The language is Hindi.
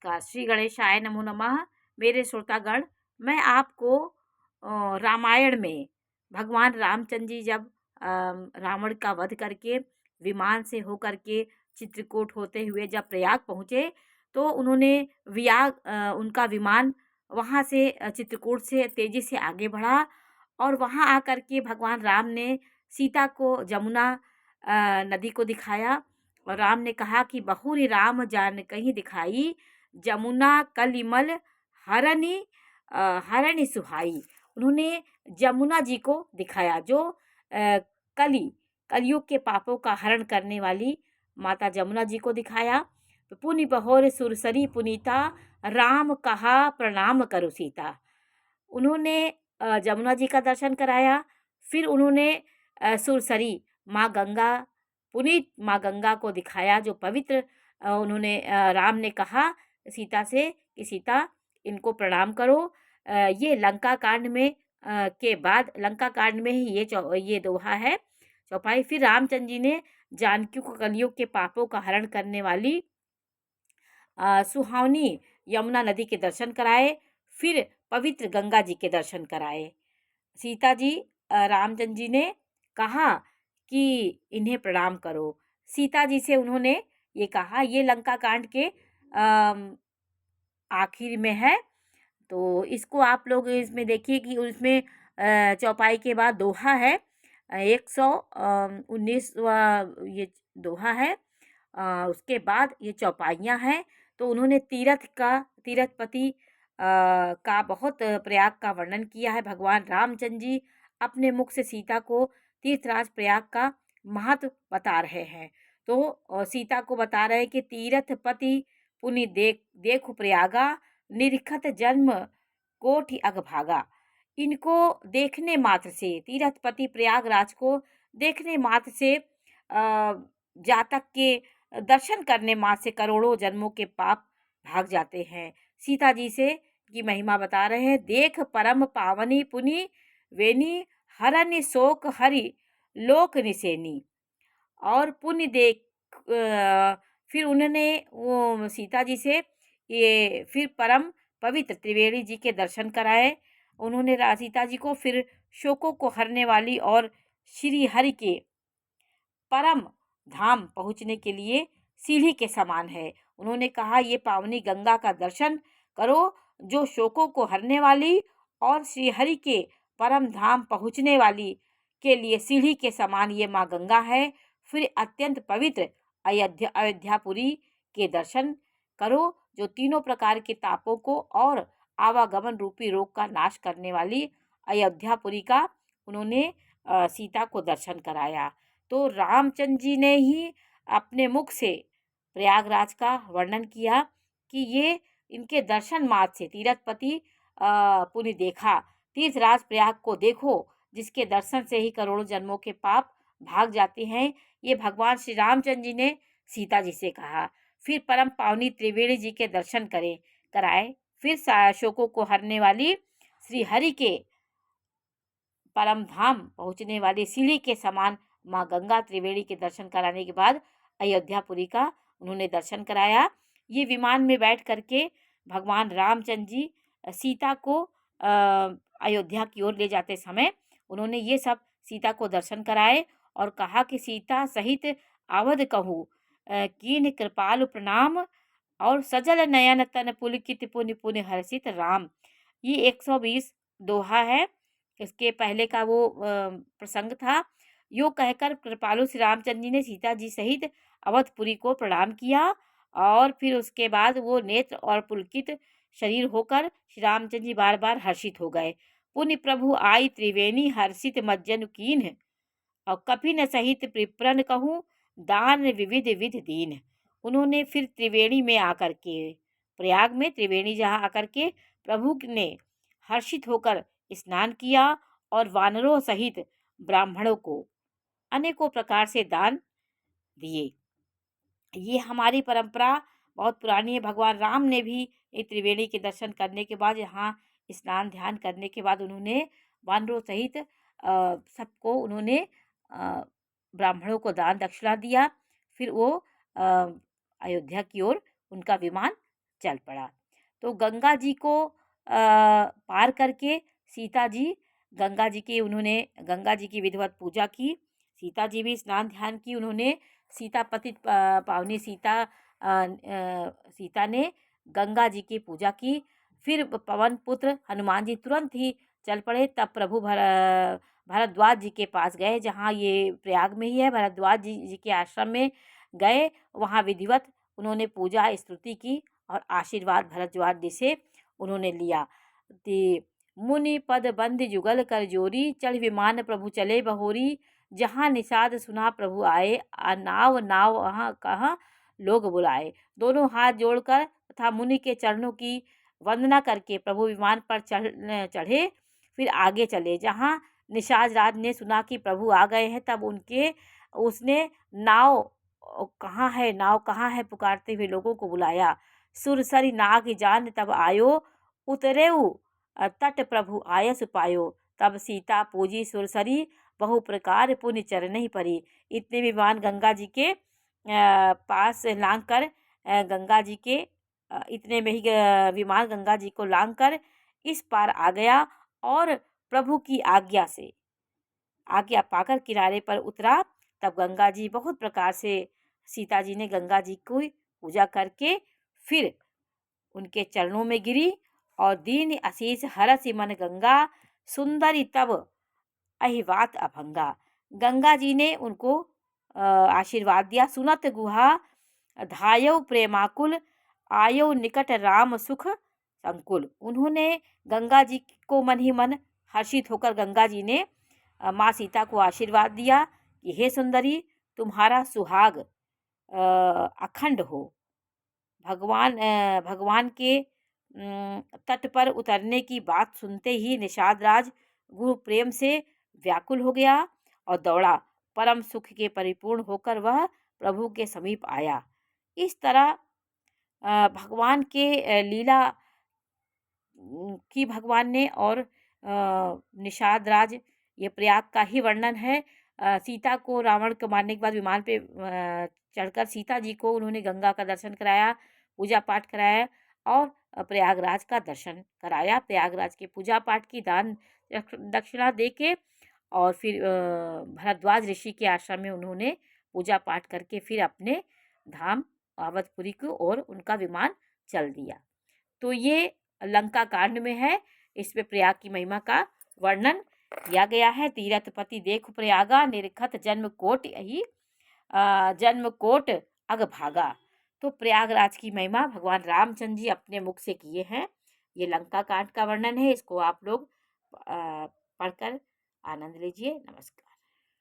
का श्री गणेशाय नमो नमः। मेरे श्रोतागण, मैं आपको रामायण में भगवान रामचंद्र जी जब रावण का वध करके विमान से होकर के चित्रकूट होते हुए जब प्रयाग पहुँचे, तो उन्होंने उनका विमान वहाँ से चित्रकूट से तेजी से आगे बढ़ा और वहाँ आकर के भगवान राम ने सीता को जमुना नदी को दिखाया और राम ने कहा कि बहुरी राम जान कहीं दिखाई, जमुना कलिमल हरनि हरनि सुहाई। उन्होंने जमुना जी को दिखाया जो कलयुग के पापों का हरण करने वाली माता जमुना जी को दिखाया। तो पुनि बहोर सुरसरी पुनीता, राम कहा प्रणाम करो सीता। उन्होंने जमुना जी का दर्शन कराया। फिर उन्होंने सुरसरी माँ गंगा, पुनीत माँ गंगा को दिखाया जो पवित्र। उन्होंने राम ने कहा सीता से कि सीता इनको प्रणाम करो। ये लंका कांड में के बाद लंका कांड में ही ये दोहा है, चौपाई। फिर रामचंद्र जी ने जानकी को कलयुग के पापों का हरण करने वाली सुहावनी यमुना नदी के दर्शन कराए। फिर पवित्र गंगा जी के दर्शन कराए। सीता जी रामचंद्र जी ने कहा कि इन्हें प्रणाम करो। सीता जी से उन्होंने ये कहा, ये लंका कांड के आखिर में है। तो इसको आप लोग इसमें देखिए कि उसमें चौपाई के बाद दोहा है, 119वां ये दोहा है। उसके बाद ये चौपाइयाँ हैं। तो उन्होंने तीर्थपति का बहुत प्रयाग का वर्णन किया है। भगवान रामचंद्र जी अपने मुख से सीता को तीर्थराज प्रयाग का महत्व बता रहे हैं। तो सीता को बता रहे हैं कि तीर्थपति पुनि देखु प्रयागा, निरखत जन्म कोटि अगभागा। इनको देखने मात्र से, तीर्थपति प्रयागराज को देखने मात्र से, जातक के दर्शन करने मात्र से करोड़ों जन्मों के पाप भाग जाते हैं। सीता जी से की महिमा बता रहे हैं। देख परम पावनी पुनि वेनी, हरनि शोक हरि लोक निसेनी। और पुण्य देख फिर उन्होंने वो सीता जी से ये फिर परम पवित्र त्रिवेणी जी के दर्शन कराए। उन्होंने सीता जी को फिर शोकों को हरने वाली और श्री हरि के परम धाम पहुँचने के लिए सीढ़ी के समान है। उन्होंने कहा ये पावनी गंगा का दर्शन करो जो शोकों को हरने वाली और श्री हरि के परम धाम पहुँचने वाली के लिए सीढ़ी के समान ये माँ गंगा है। फिर अत्यंत पवित्र अयोध्यापुरी के दर्शन करो जो तीनों प्रकार के तापों को और आवागमन रूपी रोग का नाश करने वाली अयोध्यापुरी का उन्होंने सीता को दर्शन कराया। तो रामचंद्र जी ने ही अपने मुख से प्रयागराज का वर्णन किया कि ये इनके दर्शन मात्र से तीर्थपति पुनि देखा, तीर्थराज प्रयाग को देखो जिसके दर्शन से ही करोड़ों जन्मों के पाप भाग जाते हैं। ये भगवान श्री रामचंद्र जी ने सीता जी से कहा। फिर परम पावनी त्रिवेणी जी के दर्शन कराए। फिर शोकों को हरने वाली श्री हरि के परम धाम पहुँचने वाली सीढ़ी के समान माँ गंगा त्रिवेणी के दर्शन कराने के बाद अयोध्यापुरी का उन्होंने दर्शन कराया। ये विमान में बैठ करके भगवान रामचंद्र जी सीता को अयोध्या की ओर ले जाते समय उन्होंने ये सब सीता को दर्शन कराए और कहा कि सीता सहित अवध कहूँ, कीन कृपालु प्रणाम और सजल नयन तन पुलकित पुनि पुनि हर्षित राम। ये 120 दोहा है। इसके पहले का वो प्रसंग था। यो कहकर कृपालु श्री रामचंद्र जी ने सीता जी सहित अवधपुरी को प्रणाम किया और फिर उसके बाद वो नेत्र और पुलकित शरीर होकर श्री रामचंद्र जी बार बार हर्षित हो गए। पुण्य प्रभु आई त्रिवेणी हर्षित मज्जन कीन, और कपिन सहित पिप्रन कहूँ दान विविध विध दीन। उन्होंने फिर त्रिवेणी में आकर के, प्रयाग में त्रिवेणी जहाँ आकर के प्रभु ने हर्षित होकर स्नान किया और वानरों सहित ब्राह्मणों को अनेकों प्रकार से दान दिए। ये हमारी परंपरा बहुत पुरानी है। भगवान राम ने भी ये त्रिवेणी के दर्शन करने के बाद, यहाँ स्नान ध्यान करने के बाद उन्होंने वानरों सहित सबको उन्होंने ब्राह्मणों को दान दक्षिणा दिया। फिर वो अयोध्या की ओर उनका विमान चल पड़ा। तो गंगा जी को पार करके सीता जी गंगा जी की विधिवत पूजा की। सीता जी भी स्नान ध्यान की उन्होंने। सीता पतित पावनी सीता ने गंगा जी की पूजा की। फिर पवन पुत्र हनुमान जी तुरंत ही चल पड़े। तब प्रभु भरद्वाज जी के पास गए, जहाँ ये प्रयाग में ही है। भरद्वाज जी के आश्रम में गए, वहाँ विधिवत उन्होंने पूजा स्तुति की और आशीर्वाद भरद्वाज जी से उन्होंने लिया। मुनि पद बंद जुगल कर जोरी, चढ़ विमान प्रभु चले बहोरी। जहाँ निषाद सुना प्रभु आए, नाव नाव वहाँ कहाँ लोग बुलाए। दोनों हाथ जोड़कर तथा मुनि के चरणों की वंदना करके प्रभु विमान पर चढ़े। फिर आगे चले। जहाँ निषाद राज ने सुना कि प्रभु आ गए हैं, तब उसने नाव नाव कहाँ है पुकारते हुए लोगों को बुलाया। सुरसरी नाग जान तब आयो, उतरेऊ तट प्रभु आयस पायो। तब सीता पूजी सुरसरी, बहु प्रकार पुण्य चरण ही परी। इतने विमान गंगा जी के पास लांग कर गंगा जी के इतने में ही विमान गंगा जी को लांग कर इस पार आ गया और प्रभु की आज्ञा पाकर किनारे पर उतरा। तब गंगा जी बहुत प्रकार से सीता जी ने गंगा जी की पूजा करके फिर उनके चरणों में गिरी और दीन आशीष हरसि मन गंगा, सुंदरी तब अहिवात अभंगा। गंगा जी ने उनको आशीर्वाद दिया। सुनत गुहा धायव प्रेमाकुल, आयो निकट राम सुख संकुल। उन्होंने गंगा जी को मन ही मन हर्षित होकर गंगा जी ने माँ सीता को आशीर्वाद दिया कि हे सुंदरी, तुम्हारा सुहाग अखंड हो। भगवान के तट पर उतरने की बात सुनते ही निषाद राज गुरु प्रेम से व्याकुल हो गया और दौड़ा। परम सुख के परिपूर्ण होकर वह प्रभु के समीप आया। इस तरह भगवान के लीला की भगवान ने और निषाद राज, ये प्रयाग का ही वर्णन है। सीता को रावण को मारने के बाद विमान पे चढ़कर सीता जी को उन्होंने गंगा का दर्शन कराया, पूजा पाठ कराया और प्रयागराज का दर्शन कराया। प्रयागराज के पूजा पाठ की दान दक्षिणा दे के और फिर भरद्वाज ऋषि के आश्रम में उन्होंने पूजा पाठ करके फिर अपने धाम अवधपुरी को और उनका विमान चल दिया। तो ये लंका कांड में है। इसमें प्रयाग की महिमा का वर्णन किया गया है। तीरथपति देखो प्रयागा, निरखत जन्म कोट अग भागा। तो प्रयागराज की महिमा भगवान रामचंद्र जी अपने मुख से किए हैं। ये लंका कांड का वर्णन है। इसको आप लोग पढ़कर आनंद लीजिए। नमस्कार।